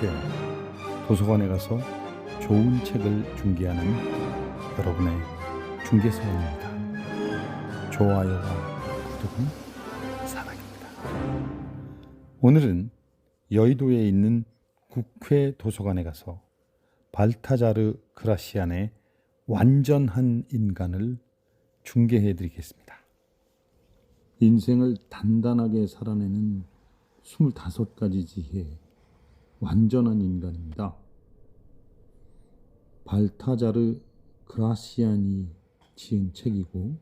안녕하세요. 도서관에 가서 좋은 책을 중개하는 여러분의 중개사원입니다. 좋아요와 구독은 사랑입니다. 오늘은 여의도에 있는 국회 도서관에 가서 발타자르 그라시안의 완전한 인간을 중개해 드리겠습니다. 인생을 단단하게 살아내는 25가지 지혜, 완전한 인간입니다. 발타자르 그라시안이 지은 책이고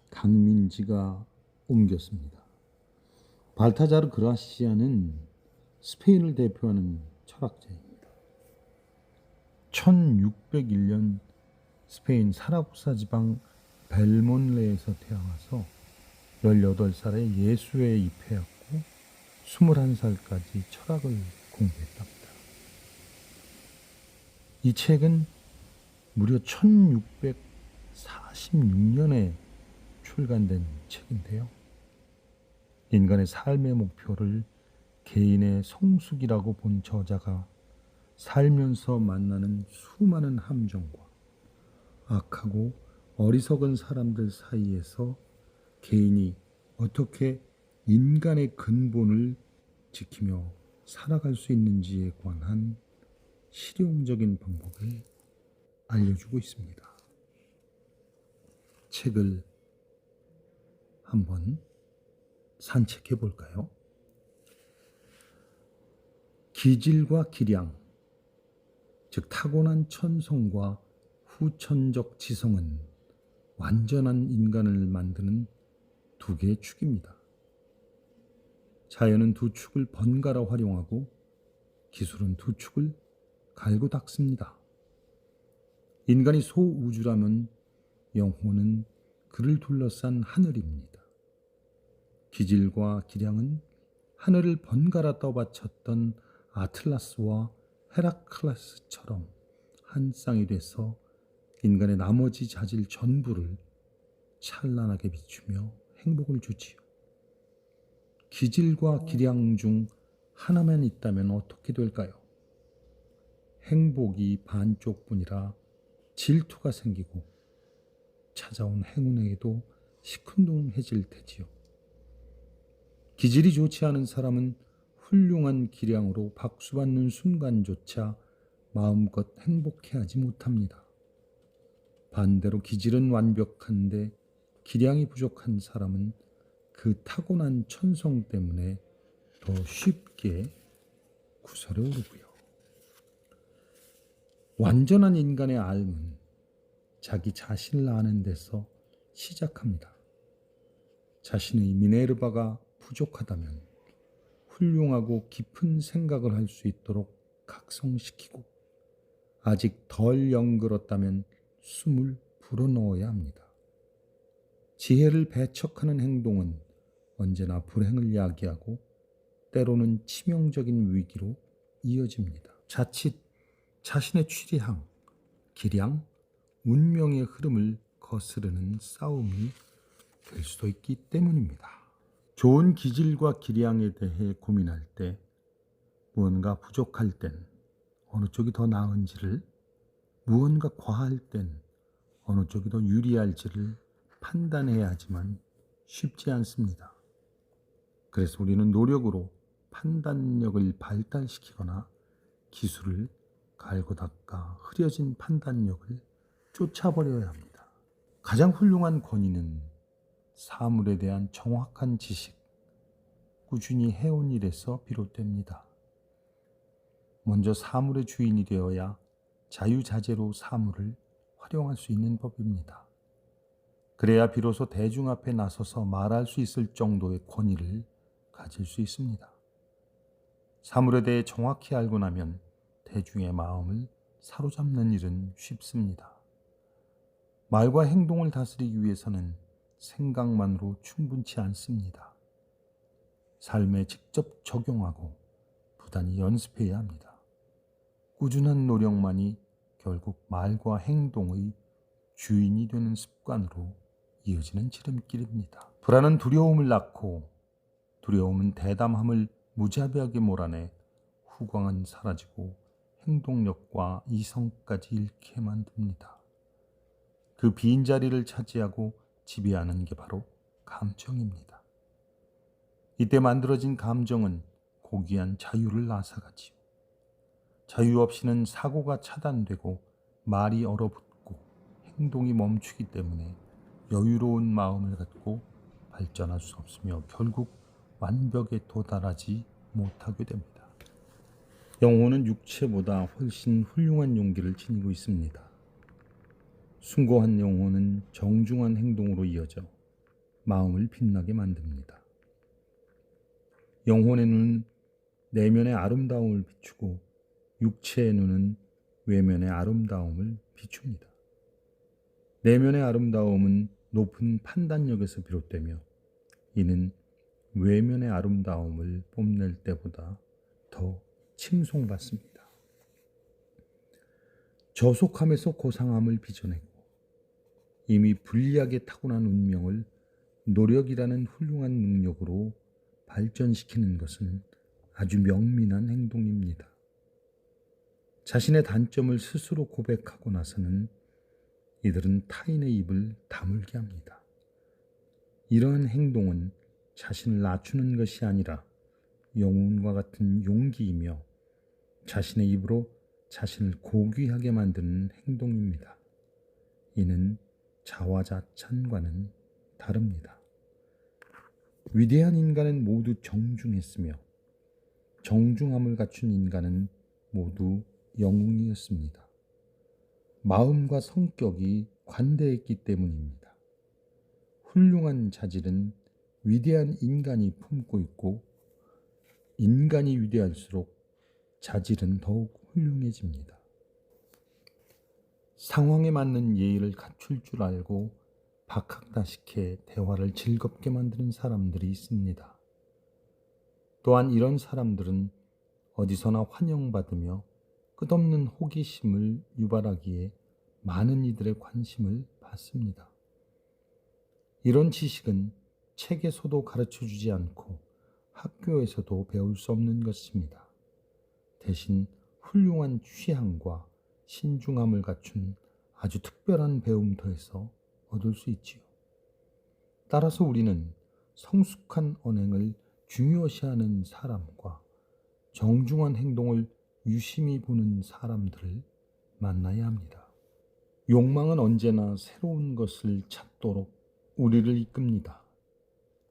강민지가 옮겼습니다. 발타자르 그라시안은 스페인을 대표하는 철학자입니다. 1601년 스페인 사라고사 지방 벨몬레에서 태어나서 18살에 예수에 입회했고 21살까지 철학을 공부했답니다. 이 책은 무려 1646년에 출간된 책인데요. 인간의 삶의 목표를 개인의 성숙이라고 본 저자가 살면서 만나는 수많은 함정과 악하고 어리석은 사람들 사이에서 개인이 어떻게 인간의 근본을 지키며 살아갈 수 있는지에 관한 실용적인 방법을 알려주고 있습니다. 책을 한번 산책해 볼까요? 기질과 기량, 즉 타고난 천성과 후천적 지성은 완전한 인간을 만드는 두 개의 축입니다. 자연은 두 축을 번갈아 활용하고 기술은 두 축을 갈고 닦습니다. 인간이 소우주라면 영혼은 그를 둘러싼 하늘입니다. 기질과 기량은 하늘을 번갈아 떠받쳤던 아틀라스와 헤라클레스처럼 한 쌍이 돼서 인간의 나머지 자질 전부를 찬란하게 비추며 행복을 주지요. 기질과 기량 중 하나만 있다면 어떻게 될까요? 행복이 반쪽뿐이라 질투가 생기고 찾아온 행운에게도 시큰둥해질 테지요. 기질이 좋지 않은 사람은 훌륭한 기량으로 박수받는 순간조차 마음껏 행복해하지 못합니다. 반대로 기질은 완벽한데 기량이 부족한 사람은 그 타고난 천성 때문에 더 쉽게 구설에 오르고요. 완전한 인간의 삶은 자기 자신을 아는 데서 시작합니다. 자신의 미네르바가 부족하다면 훌륭하고 깊은 생각을 할 수 있도록 각성시키고 아직 덜 영글었다면 숨을 불어넣어야 합니다. 지혜를 배척하는 행동은 언제나 불행을 야기하고 때로는 치명적인 위기로 이어집니다. 자칫 자신의 취향, 기량, 운명의 흐름을 거스르는 싸움이 될 수도 있기 때문입니다. 좋은 기질과 기량에 대해 고민할 때 무언가 부족할 땐 어느 쪽이 더 나은지를, 무언가 과할 땐 어느 쪽이 더 유리할지를 판단해야 하지만 쉽지 않습니다. 그래서 우리는 노력으로 판단력을 발달시키거나 기술을 갈고 닦아 흐려진 판단력을 쫓아버려야 합니다. 가장 훌륭한 권위는 사물에 대한 정확한 지식, 꾸준히 해온 일에서 비롯됩니다. 먼저 사물의 주인이 되어야 자유자재로 사물을 활용할 수 있는 법입니다. 그래야 비로소 대중 앞에 나서서 말할 수 있을 정도의 권위를 가질 수 있습니다. 사물에 대해 정확히 알고 나면 대중의 마음을 사로잡는 일은 쉽습니다. 말과 행동을 다스리기 위해서는 생각만으로 충분치 않습니다. 삶에 직접 적용하고 부단히 연습해야 합니다. 꾸준한 노력만이 결국 말과 행동의 주인이 되는 습관으로 이어지는 지름길입니다. 불안은 두려움을 낳고 두려움은 대담함을 무자비하게 몰아내 후광은 사라지고 행동력과 이성까지 잃게 만듭니다. 그 빈자리를 차지하고 지배하는 게 바로 감정입니다. 이때 만들어진 감정은 고귀한 자유를 앗아가지요. 자유 없이는 사고가 차단되고 말이 얼어붙고 행동이 멈추기 때문에 여유로운 마음을 갖고 발전할 수 없으며 결국 완벽에 도달하지 못하게 됩니다. 영혼은 육체보다 훨씬 훌륭한 용기를 지니고 있습니다. 숭고한 영혼은 정중한 행동으로 이어져 마음을 빛나게 만듭니다. 영혼의 눈은 내면의 아름다움을 비추고 육체의 눈은 외면의 아름다움을 비춥니다. 내면의 아름다움은 높은 판단력에서 비롯되며 이는 외면의 아름다움을 뽐낼 때보다 더 칭송받습니다. 저속함에서 고상함을 빚어내고 이미 불리하게 타고난 운명을 노력이라는 훌륭한 능력으로 발전시키는 것은 아주 명민한 행동입니다. 자신의 단점을 스스로 고백하고 나서는 이들은 타인의 입을 다물게 합니다. 이러한 행동은 자신을 낮추는 것이 아니라 영웅과 같은 용기이며 자신의 입으로 자신을 고귀하게 만드는 행동입니다. 이는 자화자찬과는 다릅니다. 위대한 인간은 모두 정중했으며 정중함을 갖춘 인간은 모두 영웅이었습니다. 마음과 성격이 관대했기 때문입니다. 훌륭한 자질은 위대한 인간이 품고 있고 인간이 위대할수록 자질은 더욱 훌륭해집니다. 상황에 맞는 예의를 갖출 줄 알고 박학다식해 대화를 즐겁게 만드는 사람들이 있습니다. 또한 이런 사람들은 어디서나 환영받으며 끝없는 호기심을 유발하기에 많은 이들의 관심을 받습니다. 이런 지식은 책에서도 가르쳐주지 않고 학교에서도 배울 수 없는 것입니다. 대신 훌륭한 취향과 신중함을 갖춘 아주 특별한 배움터에서 얻을 수 있지요. 따라서 우리는 성숙한 언행을 중요시하는 사람과 정중한 행동을 유심히 보는 사람들을 만나야 합니다. 욕망은 언제나 새로운 것을 찾도록 우리를 이끕니다.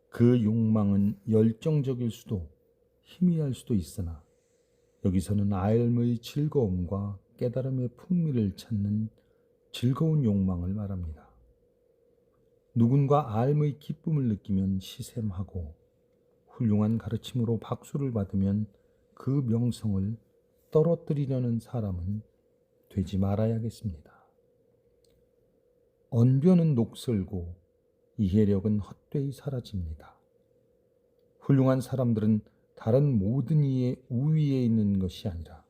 그 욕망은 열정적일 수도 희미할 수도 있으나 여기서는 삶의 즐거움과 깨달음의 풍미를 찾는 즐거운 욕망을 말합니다. 누군가 삶의 기쁨을 느끼면 시샘하고 훌륭한 가르침으로 박수를 받으면 그 명성을 떨어뜨리려는 사람은 되지 말아야겠습니다. 언변은 녹슬고 이해력은 헛되이 사라집니다. 훌륭한 사람들은 다른 모든 이의 우위에 있는 것이 아니라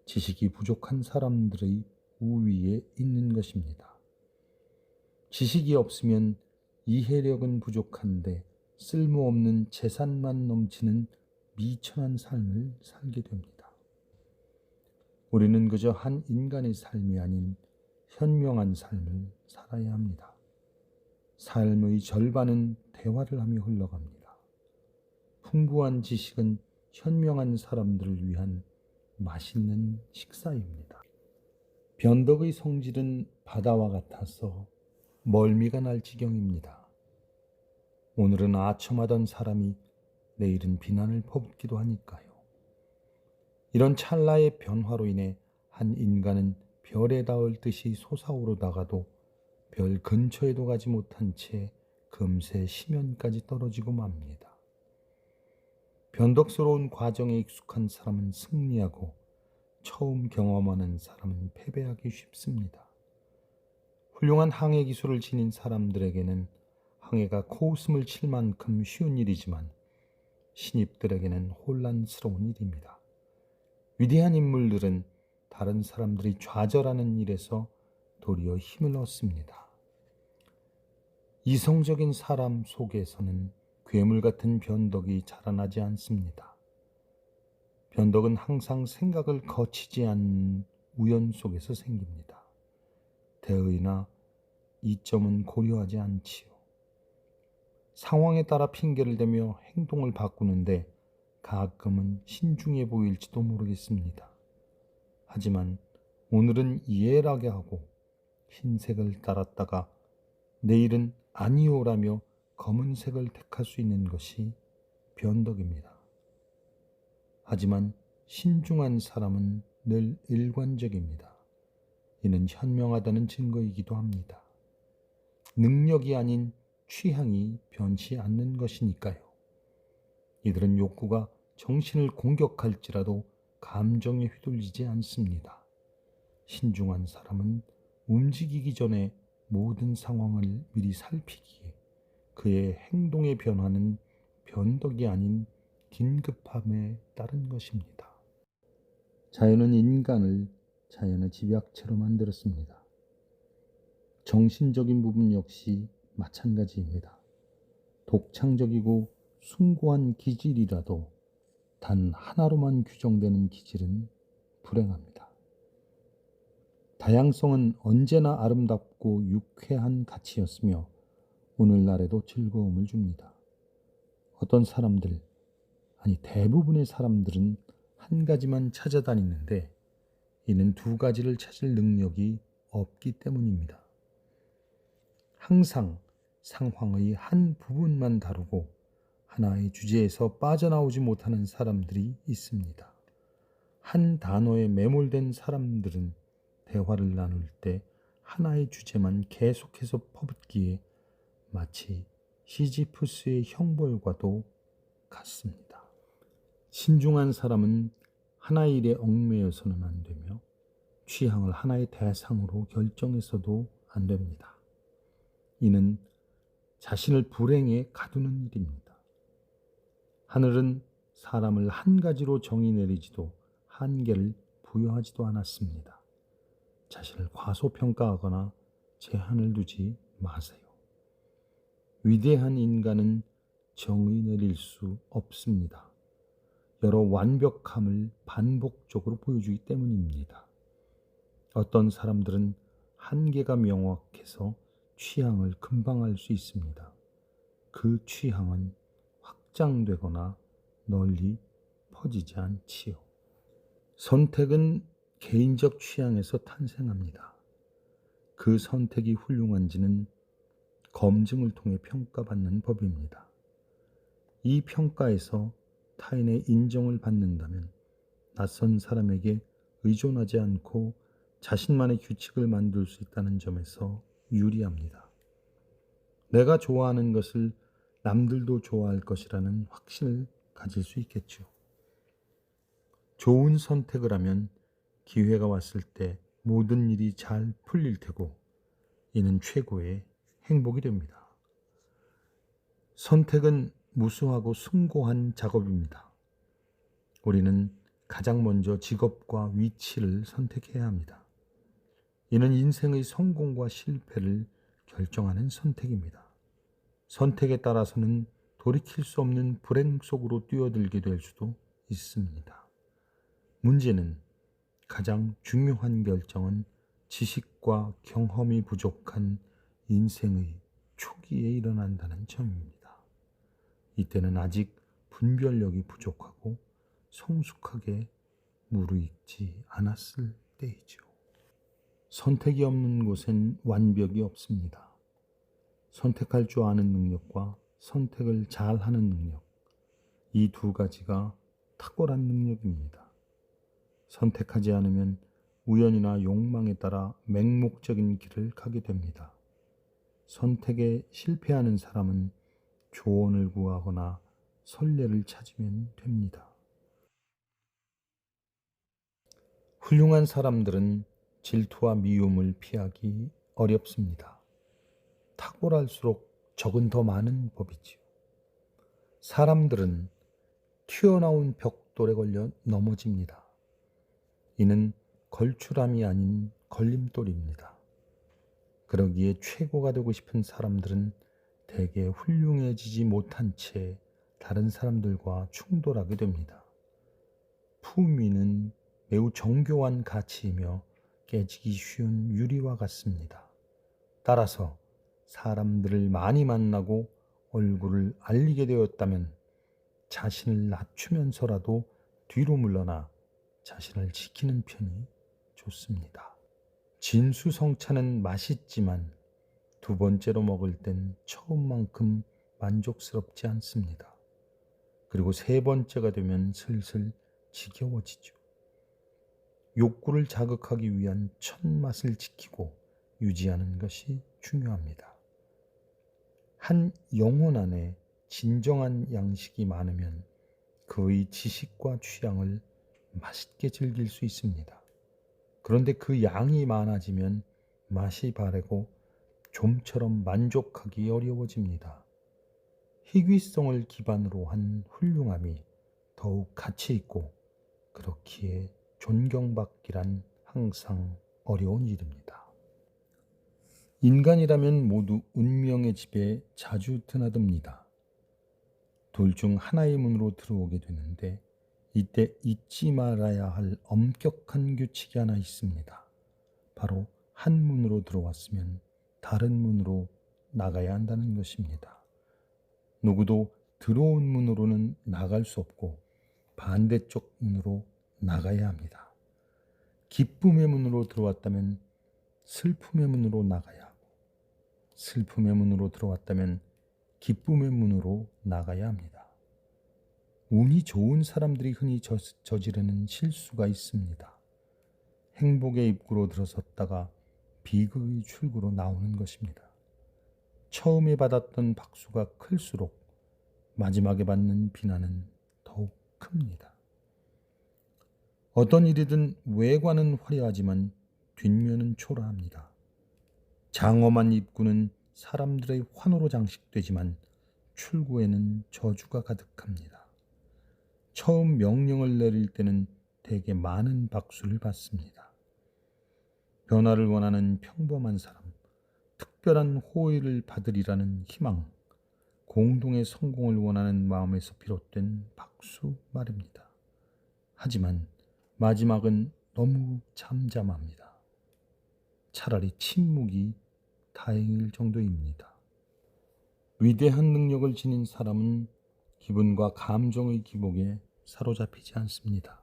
지식이 부족한 사람들의 우위에 있는 것입니다. 지식이 없으면 이해력은 부족한데 쓸모없는 재산만 넘치는 미천한 삶을 살게 됩니다. 우리는 그저 한 인간의 삶이 아닌 현명한 삶을 살아야 합니다. 삶의 절반은 대화를 하며 흘러갑니다. 풍부한 지식은 현명한 사람들을 위한 맛있는 식사입니다. 변덕의 성질은 바다와 같아서 멀미가 날 지경입니다. 오늘은 아첨하던 사람이 내일은 비난을 퍼붓기도 하니까요. 이런 찰나의 변화로 인해 한 인간은 별에 닿을 듯이 솟아오르다가도 별 근처에도 가지 못한 채 금세 심연까지 떨어지고 맙니다. 변덕스러운 과정에 익숙한 사람은 승리하고 처음 경험하는 사람은 패배하기 쉽습니다. 훌륭한 항해 기술을 지닌 사람들에게는 항해가 코웃음을 칠 만큼 쉬운 일이지만 신입들에게는 혼란스러운 일입니다. 위대한 인물들은 다른 사람들이 좌절하는 일에서 도리어 힘을 얻습니다. 이성적인 사람 속에서는 괴물 같은 변덕이 자라나지 않습니다. 변덕은 항상 생각을 거치지 않는 우연 속에서 생깁니다. 대의나 이점은 고려하지 않지요. 상황에 따라 핑계를 대며 행동을 바꾸는데 가끔은 신중해 보일지도 모르겠습니다. 하지만 오늘은 이해하게 하고 흰색을 따랐다가 내일은 아니오라며 검은색을 택할 수 있는 것이 변덕입니다. 하지만 신중한 사람은 늘 일관적입니다. 이는 현명하다는 증거이기도 합니다. 능력이 아닌 취향이 변치 않는 것이니까요. 이들은 욕구가 정신을 공격할지라도 감정에 휘둘리지 않습니다. 신중한 사람은 움직이기 전에 모든 상황을 미리 살피기에 그의 행동의 변화는 변덕이 아닌 긴급함에 따른 것입니다. 자연은 인간을 자연의 집약체로 만들었습니다. 정신적인 부분 역시 마찬가지입니다. 독창적이고 숭고한 기질이라도 단 하나로만 규정되는 기질은 불행합니다. 다양성은 언제나 아름답고 유쾌한 가치였으며 오늘날에도 즐거움을 줍니다. 어떤 사람들, 아니 대부분의 사람들은 한 가지만 찾아다니는데 이는 두 가지를 찾을 능력이 없기 때문입니다. 항상 상황의 한 부분만 다루고 하나의 주제에서 빠져나오지 못하는 사람들이 있습니다. 한 단어에 매몰된 사람들은 대화를 나눌 때 하나의 주제만 계속해서 퍼붓기에 마치 시지프스의 형벌과도 같습니다. 신중한 사람은 하나의 일에 얽매여서는 안 되며 취향을 하나의 대상으로 결정해서도 안 됩니다. 이는 자신을 불행에 가두는 일입니다. 하늘은 사람을 한 가지로 정의 내리지도 한계를 부여하지도 않았습니다. 자신을 과소평가하거나 제한을 두지 마세요. 위대한 인간은 정의 내릴 수 없습니다. 여러 완벽함을 반복적으로 보여주기 때문입니다. 어떤 사람들은 한계가 명확해서 취향을 금방 알 수 있습니다. 그 취향은 확장되거나 널리 퍼지지 않지요. 선택은 개인적 취향에서 탄생합니다. 그 선택이 훌륭한지는 검증을 통해 평가받는 법입니다. 이 평가에서 타인의 인정을 받는다면 낯선 사람에게 의존하지 않고 자신만의 규칙을 만들 수 있다는 점에서 유리합니다. 내가 좋아하는 것을 남들도 좋아할 것이라는 확신을 가질 수 있겠죠. 좋은 선택을 하면 기회가 왔을 때 모든 일이 잘 풀릴 테고 이는 최고의 행복이 됩니다. 선택은 무수하고 숭고한 작업입니다. 우리는 가장 먼저 직업과 위치를 선택해야 합니다. 이는 인생의 성공과 실패를 결정하는 선택입니다. 선택에 따라서는 돌이킬 수 없는 불행 속으로 뛰어들게 될 수도 있습니다. 문제는 가장 중요한 결정은 지식과 경험이 부족한 인생의 초기에 일어난다는 점입니다. 이때는 아직 분별력이 부족하고 성숙하게 무르익지 않았을 때이죠. 선택이 없는 곳엔 완벽이 없습니다. 선택할 줄 아는 능력과 선택을 잘하는 능력, 이 두 가지가 탁월한 능력입니다. 선택하지 않으면 우연이나 욕망에 따라 맹목적인 길을 가게 됩니다. 선택에 실패하는 사람은 조언을 구하거나 선례를 찾으면 됩니다. 훌륭한 사람들은 질투와 미움을 피하기 어렵습니다. 탁월할수록 적은 더 많은 법이지요. 사람들은 튀어나온 벽돌에 걸려 넘어집니다. 이는 걸출함이 아닌 걸림돌입니다. 그러기에 최고가 되고 싶은 사람들은 대개 훌륭해지지 못한 채 다른 사람들과 충돌하게 됩니다. 품위는 매우 정교한 가치이며 깨지기 쉬운 유리와 같습니다. 따라서 사람들을 많이 만나고 얼굴을 알리게 되었다면 자신을 낮추면서라도 뒤로 물러나 자신을 지키는 편이 좋습니다. 진수성찬은 맛있지만 두 번째로 먹을 땐 처음만큼 만족스럽지 않습니다. 그리고 세 번째가 되면 슬슬 지겨워지죠. 욕구를 자극하기 위한 첫 맛을 지키고 유지하는 것이 중요합니다. 한 영혼 안에 진정한 양식이 많으면 그의 지식과 취향을 맛있게 즐길 수 있습니다. 그런데 그 양이 많아지면 맛이 바래고 좀처럼 만족하기 어려워집니다. 희귀성을 기반으로 한 훌륭함이 더욱 가치 있고 그렇기에 존경받기란 항상 어려운 일입니다. 인간이라면 모두 운명의 집에 자주 드나듭니다. 둘 중 하나의 문으로 들어오게 되는데 이때 잊지 말아야 할 엄격한 규칙이 하나 있습니다. 바로 한 문으로 들어왔으면 다른 문으로 나가야 한다는 것입니다. 누구도 들어온 문으로는 나갈 수 없고 반대쪽 문으로 나가야 합니다. 기쁨의 문으로 들어왔다면 슬픔의 문으로 나가야 하고 슬픔의 문으로 들어왔다면 기쁨의 문으로 나가야 합니다. 운이 좋은 사람들이 흔히 저지르는 실수가 있습니다. 행복의 입구로 들어섰다가 비극의 출구로 나오는 것입니다. 처음에 받았던 박수가 클수록 마지막에 받는 비난은 더욱 큽니다. 어떤 일이든 외관은 화려하지만 뒷면은 초라합니다. 장엄한 입구는 사람들의 환호로 장식되지만 출구에는 저주가 가득합니다. 처음 명령을 내릴 때는 되게 많은 박수를 받습니다. 변화를 원하는 평범한 사람, 특별한 호의를 받으리라는 희망, 공동의 성공을 원하는 마음에서 비롯된 박수 말입니다. 하지만 마지막은 너무 잠잠합니다. 차라리 침묵이 다행일 정도입니다. 위대한 능력을 지닌 사람은 기분과 감정의 기복에 사로잡히지 않습니다.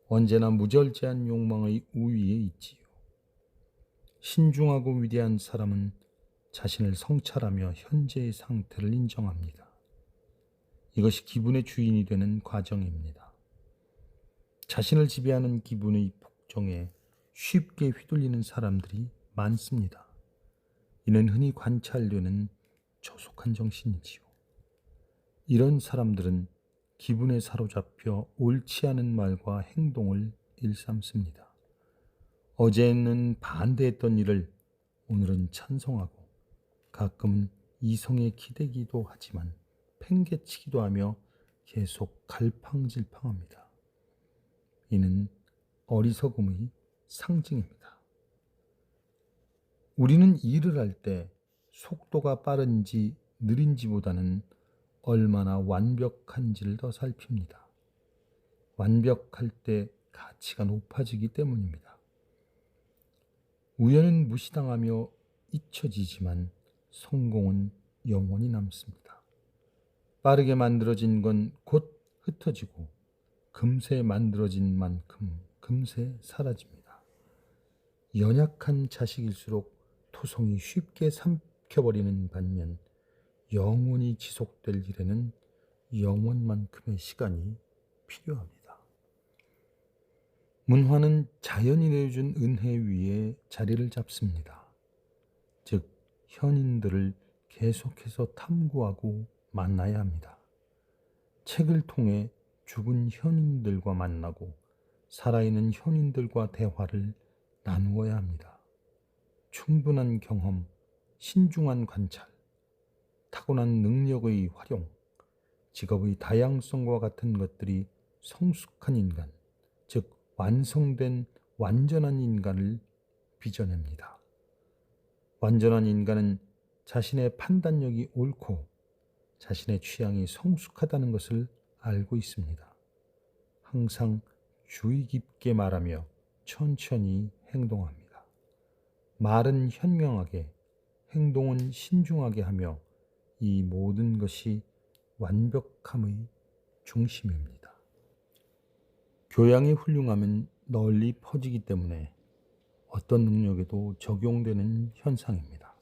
언제나 무절제한 욕망의 우위에 있지요. 신중하고 위대한 사람은 자신을 성찰하며 현재의 상태를 인정합니다. 이것이 기분의 주인이 되는 과정입니다. 자신을 지배하는 기분의 폭정에 쉽게 휘둘리는 사람들이 많습니다. 이는 흔히 관찰되는 조속한 정신이지요. 이런 사람들은 기분에 사로잡혀 옳지 않은 말과 행동을 일삼습니다. 어제는 반대했던 일을 오늘은 찬성하고 가끔은 이성에 기대기도 하지만 팽개치기도 하며 계속 갈팡질팡합니다. 이는 어리석음의 상징입니다. 우리는 일을 할 때 속도가 빠른지 느린지보다는 얼마나 완벽한지를 더 살핍니다. 완벽할 때 가치가 높아지기 때문입니다. 우연은 무시당하며 잊혀지지만 성공은 영원히 남습니다. 빠르게 만들어진 건 곧 흩어지고 금세 만들어진 만큼 금세 사라집니다. 연약한 자식일수록 토성이 쉽게 삼켜버리는 반면 영원히 지속될 일에는 영원만큼의 시간이 필요합니다. 문화는 자연이 내어준 은혜 위에 자리를 잡습니다. 즉, 현인들을 계속해서 탐구하고 만나야 합니다. 책을 통해 죽은 현인들과 만나고 살아있는 현인들과 대화를 나누어야 합니다. 충분한 경험, 신중한 관찰, 타고난 능력의 활용, 직업의 다양성과 같은 것들이 성숙한 인간, 즉 완성된 완전한 인간을 빚어냅니다. 완전한 인간은 자신의 판단력이 옳고 자신의 취향이 성숙하다는 것을 알고 있습니다. 항상 주의 깊게 말하며 천천히 행동합니다. 말은 현명하게, 행동은 신중하게 하며 이 모든 것이 완벽함의 중심입니다. 교양이 훌륭하면 널리 퍼지기 때문에 어떤 능력에도 적용되는 현상입니다.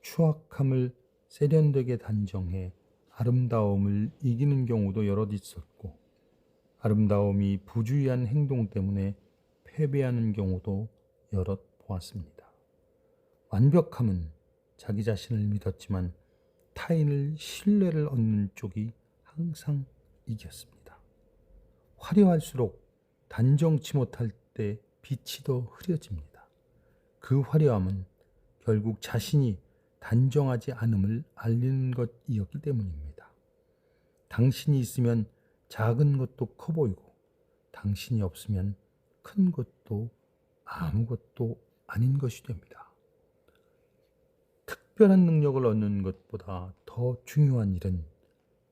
추악함을 세련되게 단정해 아름다움을 이기는 경우도 여럿 있었고, 아름다움이 부주의한 행동 때문에 패배하는 경우도 여럿 보았습니다. 완벽함은 자기 자신을 믿었지만 타인을 신뢰를 얻는 쪽이 항상 이겼습니다. 화려할수록 단정치 못할 때 빛이 더 흐려집니다. 그 화려함은 결국 자신이 단정하지 않음을 알리는 것이었기 때문입니다. 당신이 있으면 작은 것도 커 보이고, 당신이 없으면 큰 것도 아무것도 아닌 것이 됩니다. 특별한 능력을 얻는 것보다 더 중요한 일은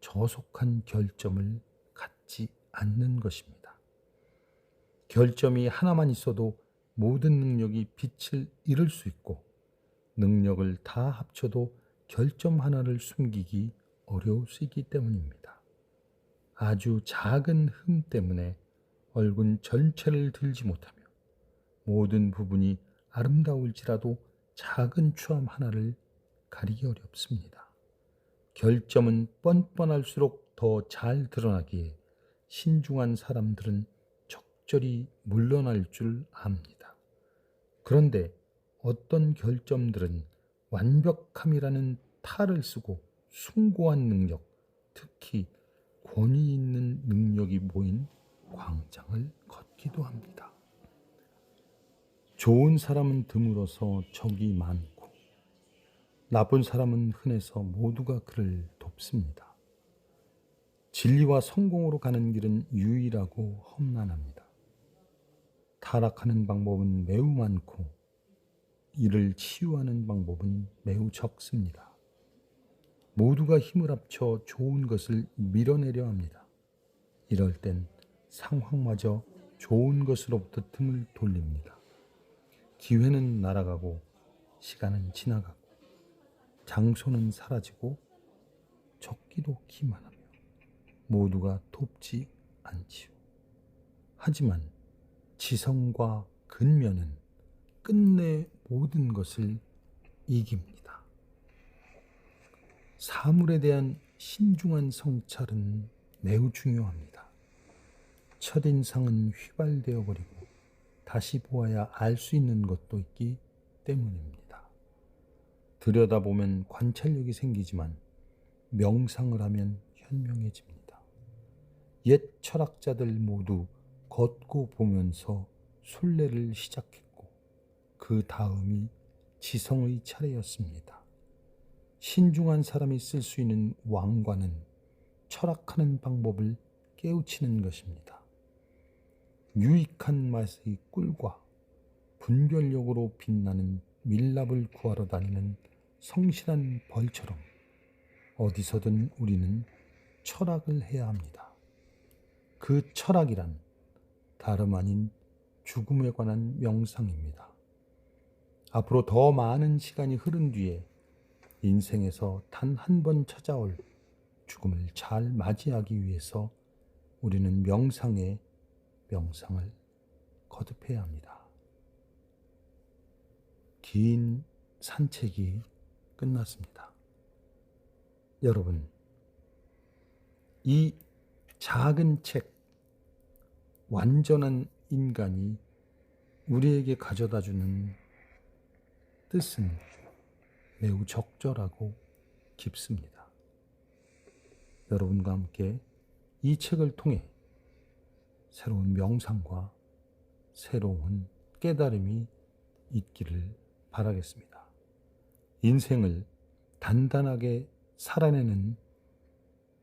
저속한 결점을 갖지 않는 것입니다. 결점이 하나만 있어도 모든 능력이 빛을 잃을 수 있고, 능력을 다 합쳐도 결점 하나를 숨기기 어려울 수 있기 때문입니다. 아주 작은 흠 때문에 얼굴 전체를 들지 못하며 모든 부분이 아름다울지라도 작은 추함 하나를 가리기 어렵습니다. 결점은 뻔뻔할수록 더 잘 드러나기에 신중한 사람들은 적절히 물러날 줄 압니다. 그런데 어떤 결점들은 완벽함이라는 탈을 쓰고 숭고한 능력, 특히 권위 있는 능력이 모인 광장을 걷기도 합니다. 좋은 사람은 드물어서 적이 많고, 나쁜 사람은 흔해서 모두가 그를 돕습니다. 진리와 성공으로 가는 길은 유일하고 험난합니다. 타락하는 방법은 매우 많고, 이를 치유하는 방법은 매우 적습니다. 모두가 힘을 합쳐 좋은 것을 밀어내려 합니다. 이럴 땐 상황마저 좋은 것으로부터 등을 돌립니다. 기회는 날아가고, 시간은 지나가고, 장소는 사라지고, 적기도 기만하며 모두가 돕지 않지요. 하지만 지성과 근면은 끝내 모든 것을 이깁니다. 사물에 대한 신중한 성찰은 매우 중요합니다. 첫인상은 휘발되어 버리고 다시 보아야 알 수 있는 것도 있기 때문입니다. 들여다보면 관찰력이 생기지만 명상을 하면 현명해집니다. 옛 철학자들 모두 걷고 보면서 순례를 시작했고, 그 다음이 지성의 차례였습니다. 신중한 사람이 쓸 수 있는 왕관은 철학하는 방법을 깨우치는 것입니다. 유익한 맛의 꿀과 분별력으로 빛나는 밀랍을 구하러 다니는 성실한 벌처럼 어디서든 우리는 철학을 해야 합니다. 그 철학이란 다름 아닌 죽음에 관한 명상입니다. 앞으로 더 많은 시간이 흐른 뒤에 인생에서 단 한 번 찾아올 죽음을 잘 맞이하기 위해서 우리는 명상을 거듭해야 합니다. 긴 산책이 끝났습니다. 여러분, 이 작은 책, 완전한 인간이 우리에게 가져다주는 뜻은 매우 적절하고 깊습니다. 여러분과 함께 이 책을 통해 새로운 명상과 새로운 깨달음이 있기를 바라겠습니다. 인생을 단단하게 살아내는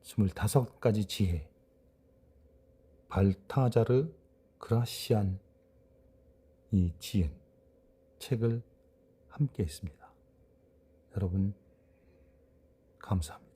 25가지 지혜, 발타자르 그라시안 이 지은 책을 함께 했습니다. 여러분, 감사합니다.